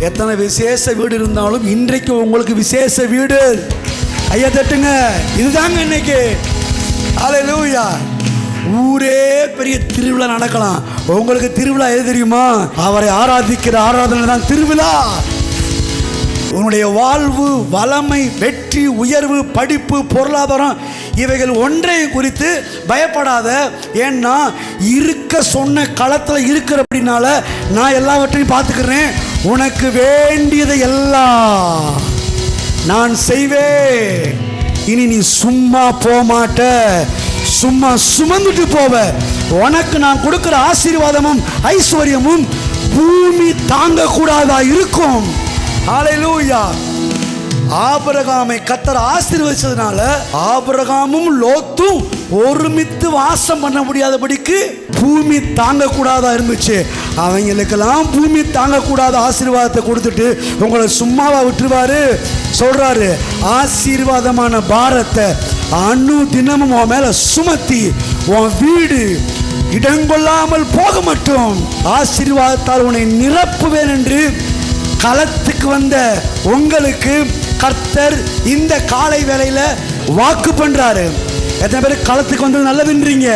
எத்தனை விசேஷ வீடு இருந்தாலும் இன்றைக்கு உங்களுக்கு விசேஷ வீடு. ஐயா தட்டுங்க, இதுதாங்க இன்னைக்கு. ஹல்லேலூயா. ஊரே பெரிய திருவிழா நடக்கலாம். உங்களுக்கு திருவிழா எது தெரியுமா? அவரை ஆராதிக்கிற ஆராதனை தான் திருவிழா. உன்னுடைய வாழ்வு, வளமை, வெற்றி, உயர்வு, படிப்பு, பொருளாதாரம் இவைகள் ஒன்றை குறித்து பயப்படாத. ஏன்னா இருக்க சொன்ன களத்தில் இருக்கிற அப்படின்னால நான் எல்லாவற்றையும் பார்த்துக்கிறேன். உனக்கு வேண்டியதை எல்லாம் நான் செய்வேன். இனி நீ சும்மா போக மாட்ட, சும்மா சுமந்துட்டு போவ. உனக்கு நான் கொடுக்கிற ஆசீர்வாதமும் ஐஸ்வர்யமும் பூமி தாங்க கூடாதா இருக்கும். ஹல்லேலூயா. ஆபிரகாமை கர்த்தர் ஆசீர்வதிச்சதுனால ஆபிரகாமும் லோத்தும் ஒருமித்து வாசம் பண்ண முடியாதபடிக்கு பூமி தாங்க கூடாதா இருந்துச்சு. அவங்களுக்கெல்லாம் பூமி தாங்க கூடாத ஆசீர்வாதத்தை கொடுத்துட்டு உங்களை சும்மாவா விட்டுருவாரு? சொல்றாரு, ஆசீர்வாதமான பாரத்தை அணு தினமும் உன் மேல சுமத்தி உன் வீடு இடங்கொள்ளாமல் போக மட்டும் ஆசீர்வாதத்தால் உன்னை நிரப்புவேன் என்று களத்துக்கு வந்த உங்களுக்கு கர்த்தர் இந்த காலை வேளையில வாக்கு பண்றாரு. எத்தனை பேர் களத்துக்கு வந்து நல்லதுன்றீங்க?